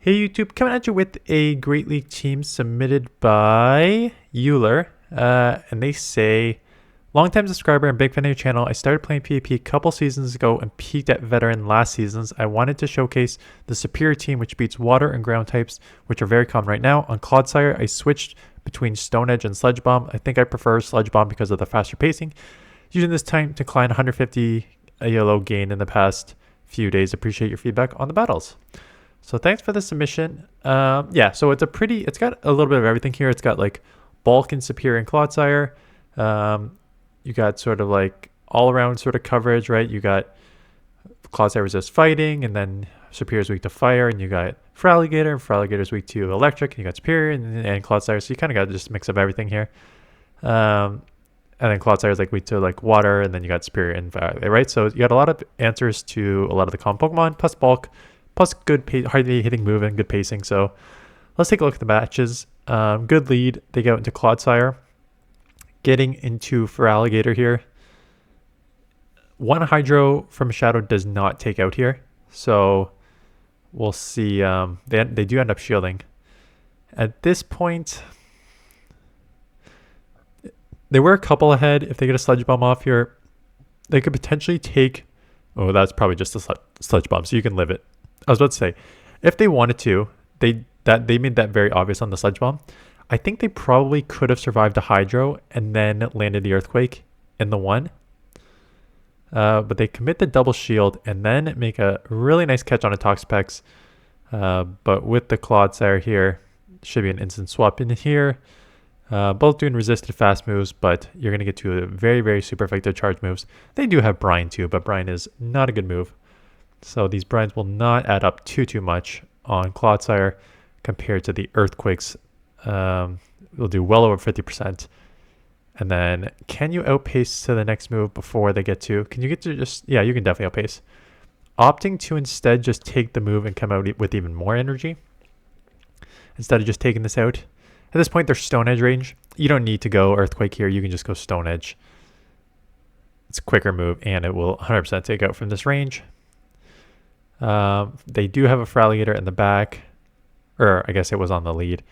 Hey YouTube, coming at you with a Great League team submitted by Euler. And they say, longtime subscriber and big fan of your channel. I started playing PvP a couple seasons ago and peaked at veteran last seasons. I wanted to showcase the Serperior team, which beats water and ground types, which are very common right now. On clodsire, I switched between Stone Edge and Sludge Bomb. I think I prefer Sludge Bomb because of the faster pacing. Using this time to climb 150 yellow gain in the past few days. Appreciate your feedback on the battles. So thanks for the submission. Yeah, so it's got a little bit of everything here. It's got like bulk and Serperior and clodsire. You got sort of like all around sort of coverage, right? You got clodsire resist fighting, and then Serperior is weak to fire, and you got feraligatr, and feraligatr is weak to electric, and you got Serperior and clodsire. So you kind of got to just mix up everything here. And then clodsire is like weak to like water, and then you got Serperior and feraligatr, right? So you got a lot of answers to a lot of the common Pokemon, plus bulk. Plus good hardly hitting move and good pacing. So let's take a look at the matches. Good lead. They go into clodsire. Getting into feraligatr here. One hydro from shadow does not take out here. So we'll see. They do end up shielding. At this point, they were a couple ahead. If they get a sludge bomb off here, they could potentially take... Oh, that's probably just a sludge bomb, so you can live it. I was about to say, if they wanted to, they made that very obvious on the sludge bomb. I think they probably could have survived a hydro and then landed the earthquake in the one. But they commit the double shield and then make a really nice catch on a Toxapex. But with the clodsire here, should be an instant swap in here. Both doing resisted fast moves, but you're going to get to a very, very super effective charge moves. They do have Brine too, but Brine is not a good move. So these brines will not add up too much on clodsire compared to the earthquakes. They'll do well over 50%. And then can you outpace to the next move before they get to... Can you get to just... Yeah, you can definitely outpace. Opting to instead just take the move and come out with even more energy. Instead of just taking this out. At this point, they're Stone Edge range. You don't need to go Earthquake here. You can just go Stone Edge. It's a quicker move and it will 100% take out from this range. They do have a feraligatr in the back, or I guess it was on the lead.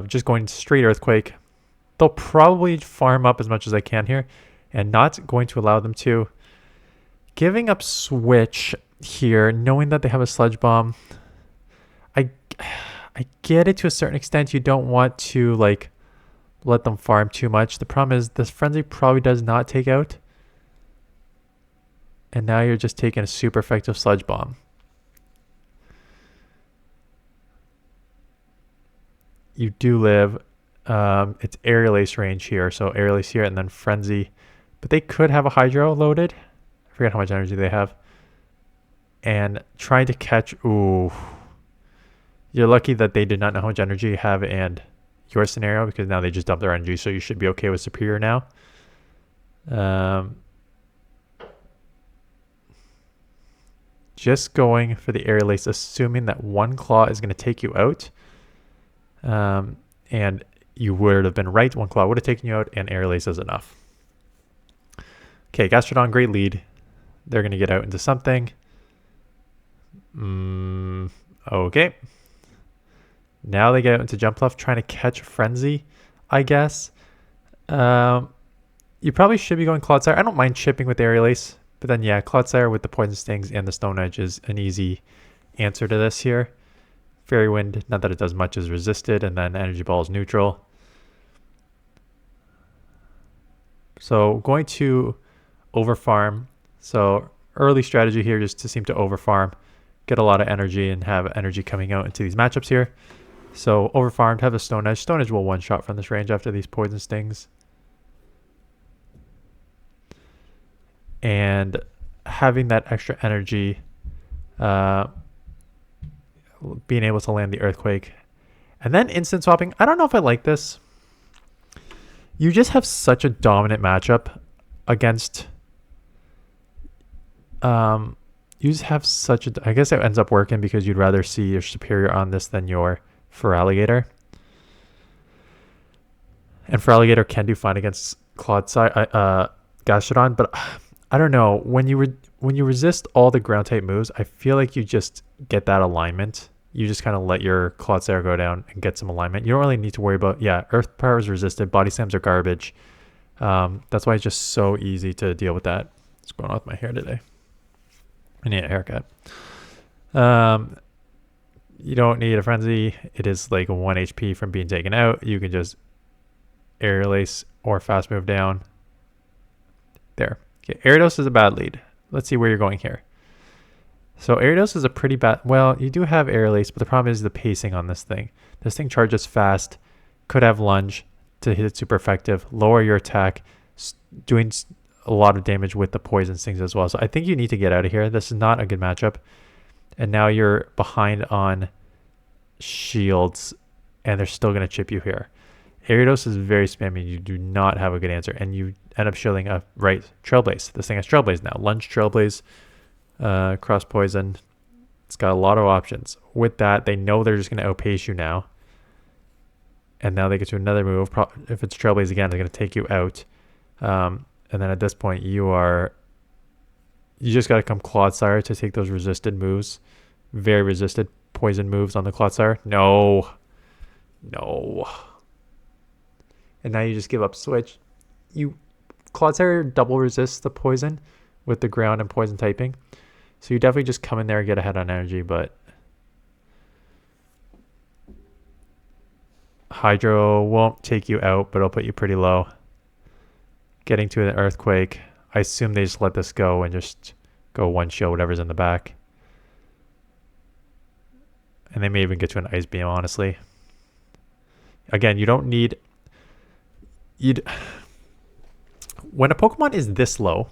Just going straight earthquake. They'll probably farm up as much as they can here and not going to allow them to. Giving up switch here, knowing that they have a sludge bomb. I get it to a certain extent. You don't want to like let them farm too much. The problem is this frenzy probably does not take out. And now you're just taking a super effective sludge bomb. You do live. It's Aerial Ace range here. So Aerial Ace here and then Frenzy. But they could have a Hydro loaded. I forget how much energy they have. And trying to catch... Ooh. You're lucky that they did not know how much energy you have in your scenario, because now they just dumped their energy. So you should be okay with Serperior now. Just going for the Aerial Ace, assuming that one claw is going to take you out. And you would have been right. One claw would have taken you out, and Aerial Ace is enough. Okay, Gastrodon, great lead. They're going to get out into something. Okay. Now they get out into Jump Left, trying to catch Frenzy, I guess. You probably should be going Clodsire. I don't mind chipping with Aerial Ace. But then, yeah, Clodsire with the Poison Stings and the Stone Edge is an easy answer to this here. Fairy Wind, not that it does much, is resisted. And then Energy Ball is neutral. So going to overfarm. So early strategy here just to seem to overfarm. Get a lot of energy and have energy coming out into these matchups here. So overfarmed, have a Stone Edge. Stone Edge will one-shot from this range after these Poison Stings. And having that extra energy, being able to land the earthquake, and then instant swapping. I don't know if I like this. You just have such a dominant matchup against. You just have such a. I guess it ends up working because you'd rather see your Serperior on this than your feraligatr. And feraligatr can do fine against Clodsire, Gastrodon, but. I don't know, when you resist all the ground type moves, I feel like you just get that alignment. you just kind of let your clodsire go down and get some alignment. You don't really need to worry about, yeah, earth power is resisted. Body slams are garbage. That's why it's just so easy to deal with that. What's going on with my hair today? I need a haircut. You don't need a frenzy. It is like 1 HP from being taken out. You can just aerial ace or fast move down. There. Okay, Ariados is a bad lead. Let's see where you're going here. So Ariados is a pretty bad... Well, you do have aerial ace, but the problem is the pacing on this thing. This thing charges fast. Could have lunge to hit it super effective. Lower your attack. Doing a lot of damage with the poison stings as well. So I think you need to get out of here. This is not a good matchup. And now you're behind on shields, and they're still going to chip you here. Ariados is very spammy. You do not have a good answer, and you end up shielding a right Trailblaze. This thing has Trailblaze now. Lunge Trailblaze, cross poison. It's got a lot of options. With that, they know they're just going to outpace you now. And now they get to another move. If it's Trailblaze again, they're going to take you out. And then at this point, you just got to come Clodsire to take those resisted moves. Very resisted poison moves on the Clodsire. No. And now you just give up switch. Clodsire double resists the poison with the ground and poison typing. So you definitely just come in there and get ahead on energy, but Hydro won't take you out, but it'll put you pretty low. Getting to an Earthquake. I assume they just let this go and just go one shield, whatever's in the back. And they may even get to an Ice Beam, honestly. Again, you don't need... When a Pokemon is this low,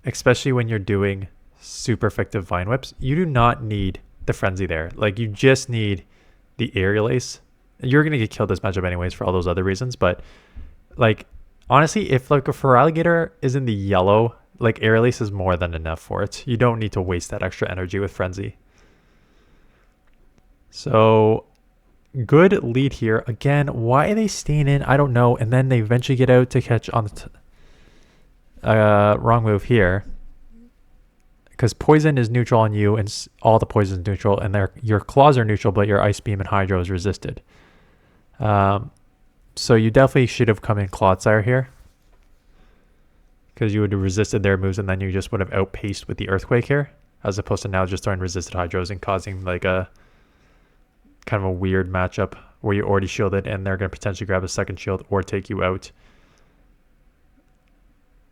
especially when you're doing super effective Vine Whips, you do not need the Frenzy there. Like, you just need the Aerial Ace. You're going to get killed this matchup anyways for all those other reasons, but, like, honestly, if, like, a feraligatr is in the yellow, like, Aerial Ace is more than enough for it. You don't need to waste that extra energy with Frenzy. So, good lead here. Again, why are they staying in? I don't know. And then they eventually get out to catch on the wrong move here. Because poison is neutral on you, and all the poison is neutral, and your claws are neutral, but your Ice Beam and Hydro is resisted. So you definitely should have come in Clodsire here, because you would have resisted their moves, and then you just would have outpaced with the Earthquake here, as opposed to now just throwing resisted Hydros and causing like a kind of a weird matchup where you already shielded, and they're going to potentially grab a second shield or take you out.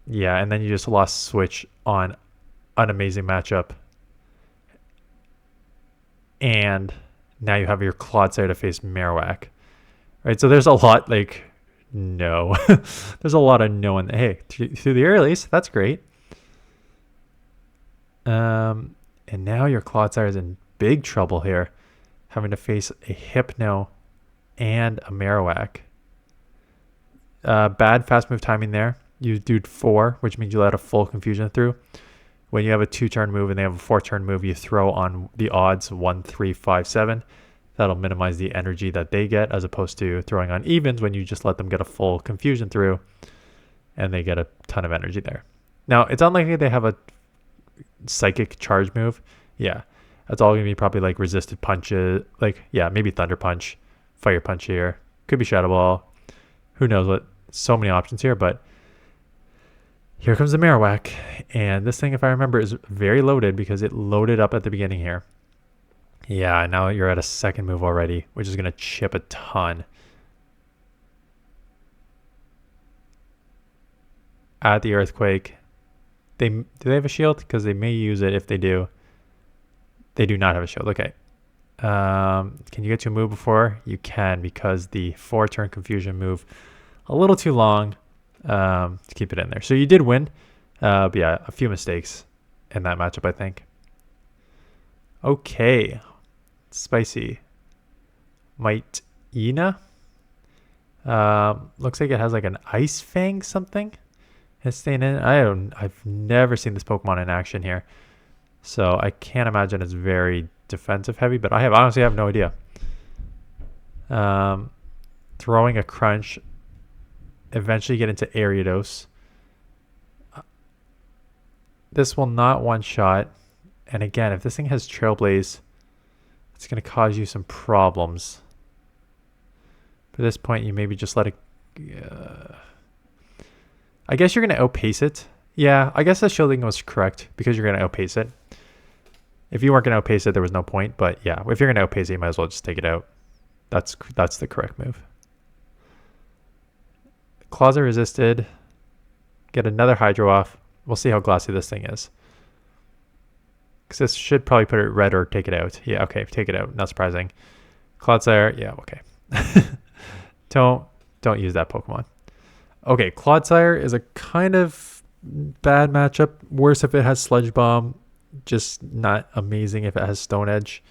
Yeah, and then you just lost switch on an amazing matchup. And now you have your Clodsire to face Marowak. Right, so there's a lot, like, no. There's a lot of no in the, hey, through the air ace, that's great. And now your Clodsire is in big trouble here, having to face a Hypno and a Marowak. Bad fast move timing there. You do 4, which means you let a full confusion through. When you have a 2-turn move and they have a 4-turn move, you throw on the odds 1, 3, 5, 7. That'll minimize the energy that they get, as opposed to throwing on evens when you just let them get a full confusion through and they get a ton of energy there. Now, it's unlikely they have a psychic charge move. Yeah, that's all going to be probably like resisted punches. Like, yeah, maybe Thunder Punch, Fire Punch here. Could be Shadow Ball. Who knows what? So many options here, but here comes the Marowak. And this thing, if I remember, is very loaded because it loaded up at the beginning here. Yeah, now you're at a second move already, which is going to chip a ton. At the Earthquake. Do they have a shield? Because they may use it if they do. They do not have a shield. Okay. Can you get to a move before? You can, because the 4-turn confusion move a little too long to keep it in there. So you did win. But yeah, a few mistakes in that matchup, I think. Okay. Spicy. Might Ina. Looks like it has like an Ice Fang something. It's staying in. I've never seen this Pokemon in action here. So I can't imagine it's very defensive heavy, but I honestly have no idea. Throwing a Crunch. Eventually get into Ariados. This will not one-shot. And again, if this thing has Trailblaze, it's going to cause you some problems. At this point, you maybe just let it... I guess you're going to outpace it. Yeah, I guess the shielding was correct because you're going to outpace it. If you weren't going to outpace it, there was no point. But yeah, if you're going to outpace it, you might as well just take it out. That's the correct move. Claws are resisted. Get another Hydro off. We'll see how glassy this thing is. Because this should probably put it red or take it out. Yeah, okay, take it out. Not surprising. Clodsire, yeah, okay. Don't use that Pokemon. Okay, Clodsire is a kind of bad matchup. Worse if it has Sludge Bomb. Just not amazing if it has Stone Edge.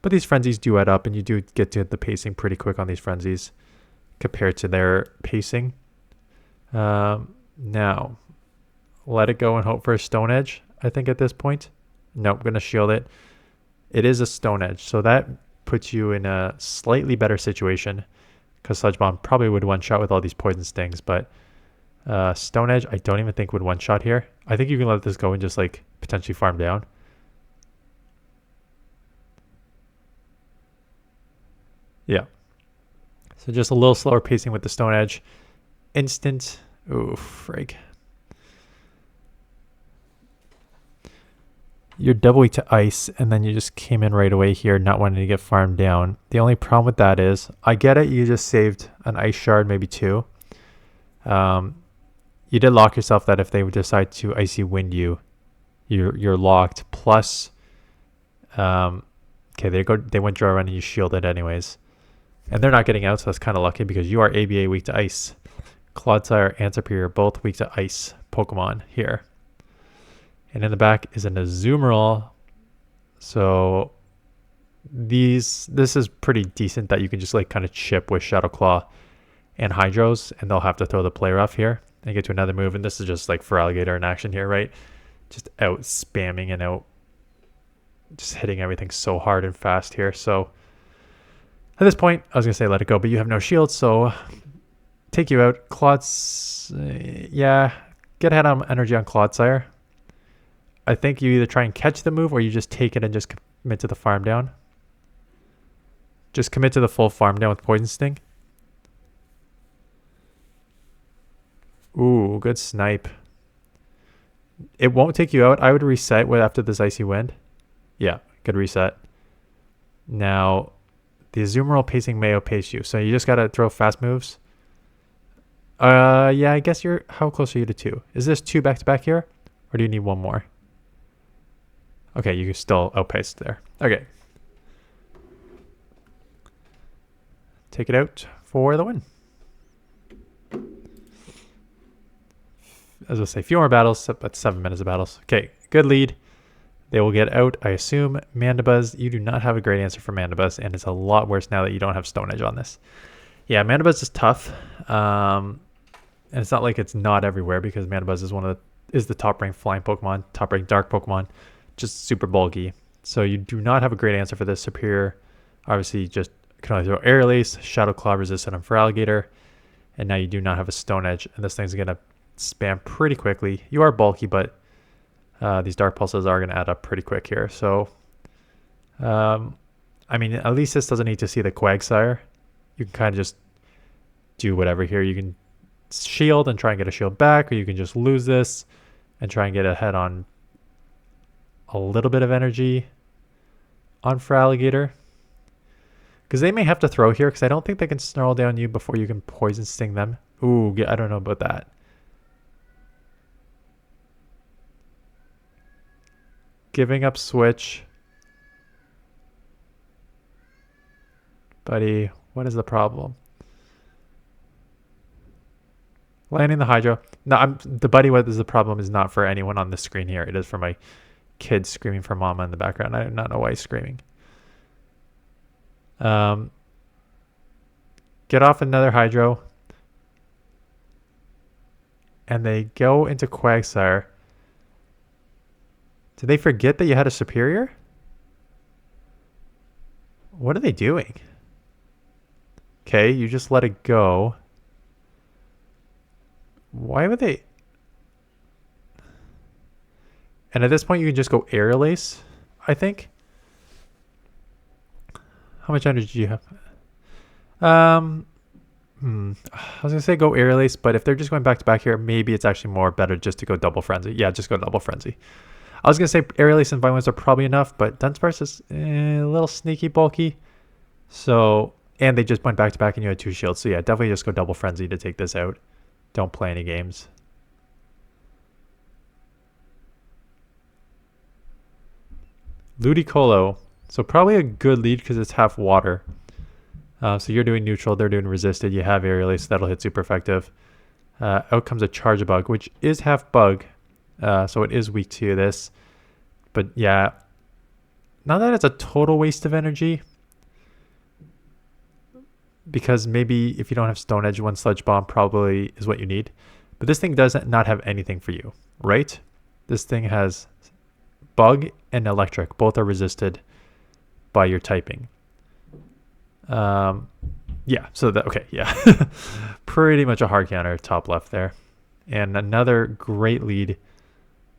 But these frenzies do add up, and you do get to the pacing pretty quick on these frenzies compared to their pacing. Now, let it go and hope for a Stone Edge, I think, at this point. Nope, going to shield it. It is a Stone Edge, so that puts you in a slightly better situation because Sludge Bomb probably would one-shot with all these Poison Stings, but Stone Edge I don't even think would one-shot here. I think you can let this go and just like potentially farm down. Yeah. So just a little slower pacing with the Stone Edge. Instant. Ooh, frig. You're double weak to ice, and then you just came in right away here, not wanting to get farmed down. The only problem with that is, I get it, you just saved an ice shard, maybe two. You did lock yourself that if they would decide to icy wind you, you're locked. Plus, okay, they went draw around and you shielded anyways. And they're not getting out, so that's kind of lucky because you are ABA weak to ice. Clodsire and Serperior both weak to ice Pokemon here. And in the back is an Azumarill. So this is pretty decent that you can just like kind of chip with Shadow Claw and Hydros, and they'll have to throw the play rough here and get to another move. And this is just like Feraligatr in action here, right? Just out spamming and out just hitting everything so hard and fast here. So at this point, I was going to say let it go, but you have no shield, so take you out. Yeah, get ahead on energy on Clodsire. I think you either try and catch the move or you just take it and just commit to the farm down. Just commit to the full farm down with Poison Sting. Ooh, good snipe. It won't take you out. I would reset after this Icy Wind. Yeah, good reset. Now, the Azumarill pacing may outpace you, so you just got to throw fast moves. Yeah, I guess how close are you to 2? Is this 2 back-to-back here? Or do you need one more? Okay, you still outpaced there. Okay. Take it out for the win. As I say, few more battles, but 7 minutes of battles. Okay, good lead. They will get out, I assume. Mandibuzz, you do not have a great answer for Mandibuzz, and it's a lot worse now that you don't have Stone Edge on this. Yeah, Mandibuzz is tough. And it's not like it's not everywhere because Mandibuzz is the top-ranked flying Pokemon, top-ranked dark Pokemon. Just super bulky. So you do not have a great answer for this. Serperior obviously just can only throw Air Lace, Shadow Claw resistant on Feraligatr, and now you do not have a Stone Edge, and this thing's going to spam pretty quickly. You are bulky, but these Dark Pulses are going to add up pretty quick here. So, I mean, at least this doesn't need to see the Quagsire. You can kind of just do whatever here. You can shield and try and get a shield back, or you can just lose this and try and get ahead on a little bit of energy on Feraligatr. Because they may have to throw here, because I don't think they can snarl down you before you can Poison Sting them. Ooh, I don't know about that. Giving up Switch. Buddy, what is the problem? Landing the Hydro. No, the buddy, what is the problem is not for anyone on the screen here. It is for my kid screaming for mama in the background. I do not know why he's screaming. Get off another Hydro. And they go into Quagsire. Did they forget that you had a Serperior? What are they doing? Okay, you just let it go. Why would they? And at this point, you can just go Air Lace, I think. How much energy do you have? I was gonna say go Aerial Ace, but if they're just going back to back here, maybe it's actually more better just to go Double Frenzy. Yeah, just go Double Frenzy. I was gonna say Aerial Ace and Violence are probably enough, but Dunsparce is a little sneaky bulky. So, and they just went back to back and you had 2 shields. So yeah, definitely just go Double Frenzy to take this out. Don't play any games. Ludicolo. So probably a good lead because it's half water. So you're doing neutral, they're doing resisted. You have Aerial Ace, so that'll hit super effective. Out comes a Charge Bug, which is half bug. So it is weak to this. But yeah, not that it's a total waste of energy. Because maybe if you don't have Stone Edge, 1 Sludge Bomb probably is what you need. But this thing does not have anything for you, right? This thing has Bug and Electric. Both are resisted by your typing. Yeah, so that, okay, yeah. Pretty much a hard counter top left there. And another great lead,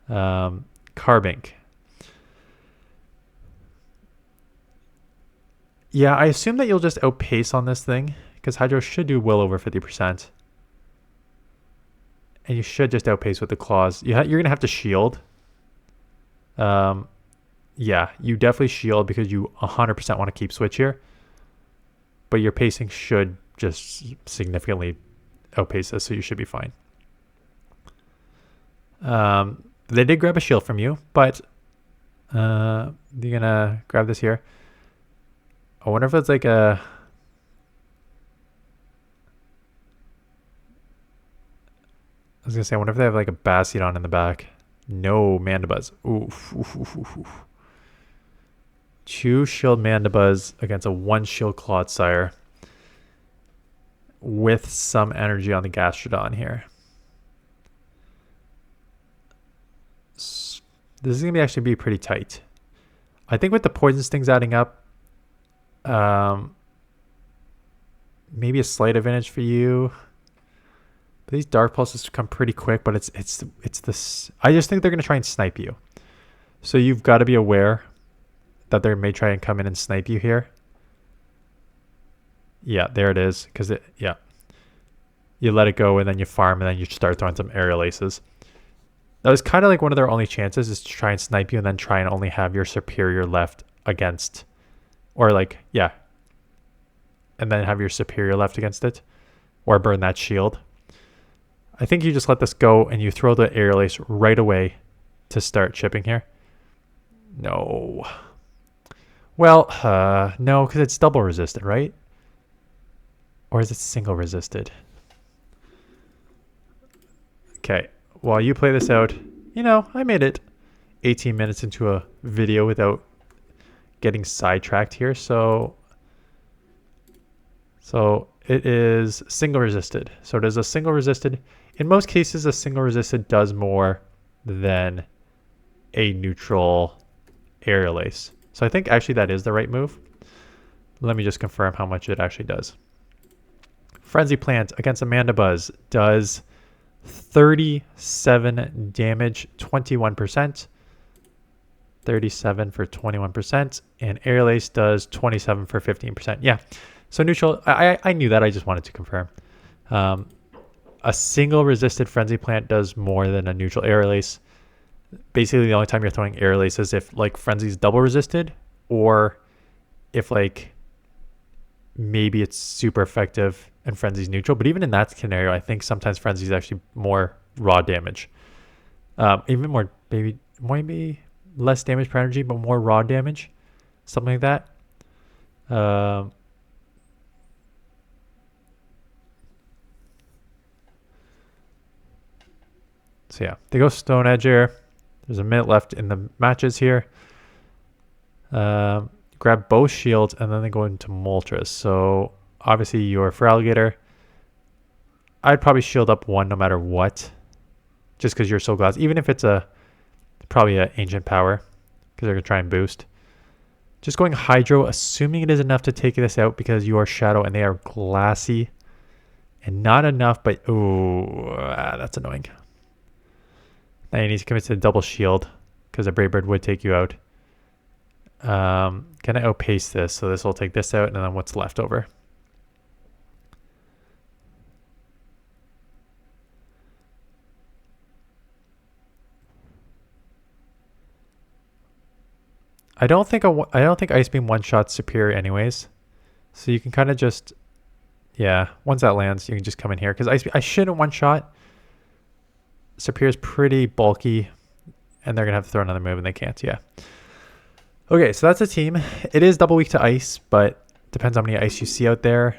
Carbink. Yeah, I assume that you'll just outpace on this thing because Hydro should do well over 50%. And you should just outpace with the claws. You're going to have to shield. Yeah, you definitely shield because you 100% want to keep switch here. But your pacing should just significantly outpace this, so you should be fine. They did grab a shield from you, but you're going to grab this here. I wonder if it's like a... I was going to say, I wonder if they have like a Bastiodon in the back. No, Mandibuzz. Oof, oof, oof, oof, oof. 2 shield Mandibuzz against a 1 shield Clodsire with some energy on the Gastrodon here. This is going to actually be pretty tight. I think with the Poison Stings adding up, maybe a slight advantage for you. But these Dark Pulses come pretty quick, but it's this. I just think they're going to try and snipe you. So you've got to be aware that they may try and come in and snipe you here. Yeah, there it is. Because yeah, you let it go and then you farm and then you start throwing some Aerial Aces. That was kind of like one of their only chances is to try and snipe you and then try and only have your Serperior left against, or like, yeah, and then have your Serperior left against it, or burn that shield. I think you just let this go and you throw the Aerial Ace right away to start chipping here. No. Well, no, because it's double resisted, right? Or is it single resisted? Okay, while you play this out, you know, I made it 18 minutes into a video without getting sidetracked here, so it is single resisted. So it is a single resisted. In most cases, a single resisted does more than a neutral Aerial Ace. So I think actually that is the right move. Let me just confirm how much it actually does. Frenzy Plant against Mandibuzz does 37 damage, 21%. 37 for 21%. And Aerial Ace does 27 for 15%. Yeah. So neutral, I knew that. I just wanted to confirm. A single resisted Frenzy Plant does more than a neutral Aerial Ace. Basically, the only time you're throwing Aerial Ace is if like Frenzy's double resisted, or if like maybe it's super effective and Frenzy's neutral. But even in that scenario, I think sometimes Frenzy's actually more raw damage. Even more, maybe less damage per energy, but more raw damage, something like that. So yeah, they go Stone Edge here. There's a minute left in the matches here. Grab both shields and then they go into Moltres. So obviously your Feraligatr, I'd probably shield up 1 no matter what, just because you're so glass. Even if it's probably an Ancient Power, because they're gonna try and boost. Just going Hydro, assuming it is enough to take this out because you are Shadow and they are glassy, and not enough. But that's annoying. Now you need to commit to the double shield because a Brave Bird would take you out. Can I outpace this? So this will take this out, and then what's left over? I don't think Ice Beam one shot Serperior anyways. So you can kind of just, yeah, once that lands, you can just come in here because I shouldn't one shot. Serperior's pretty bulky, and they're gonna have to throw another move, and they can't. Yeah. Okay, so that's a team. It is double weak to ice, but depends how many ice you see out there.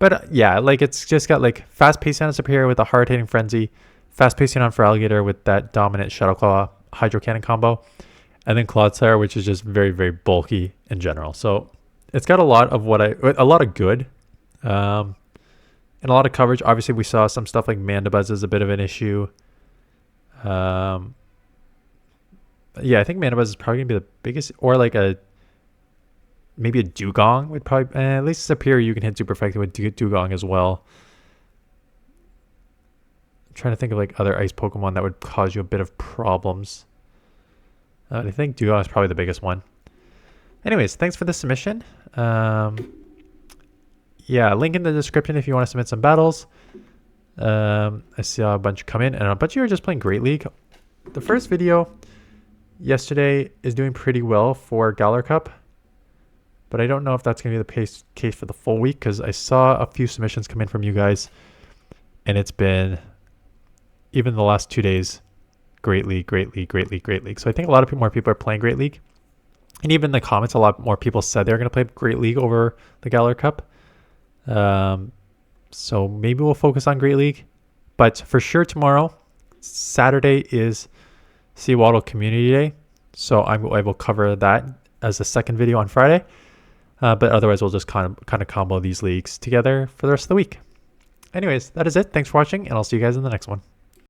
But yeah, like it's just got like fast pacing on Serperior with a hard hitting frenzy, fast pacing on feraligatr with that dominant Shadow Claw Hydro Cannon combo, and then clodsire, which is just very, very bulky in general. So it's got a lot of a lot of good, and a lot of coverage. Obviously, we saw some stuff like Mandibuzz is a bit of an issue. Yeah, I think Mandibuzz is probably gonna be the biggest, or like maybe a Dugong would probably, at least Serperior you can hit super effectively with Dugong as well. I'm trying to think of like other ice Pokemon that would cause you a bit of problems. I think Dugong is probably the biggest one. Anyways, thanks for the submission. Yeah, link in the description if you want to submit some battles. I saw a bunch come in, and a bunch of you are just playing Great League. The first video yesterday is doing pretty well for Galar Cup, but I don't know if that's going to be the case for the full week because I saw a few submissions come in from you guys, and it's been, even the last 2 days, Great League, Great League, Great League, Great League. So I think a lot of more people are playing Great League. And even in the comments, a lot more people said they're going to play Great League over the Galar Cup. So maybe we'll focus on Great League. But for sure tomorrow, Saturday is Seawaddle Community Day. So I will cover that as a second video on Friday. But otherwise, we'll just kind of combo these leagues together for the rest of the week. Anyways, that is it. Thanks for watching, and I'll see you guys in the next one.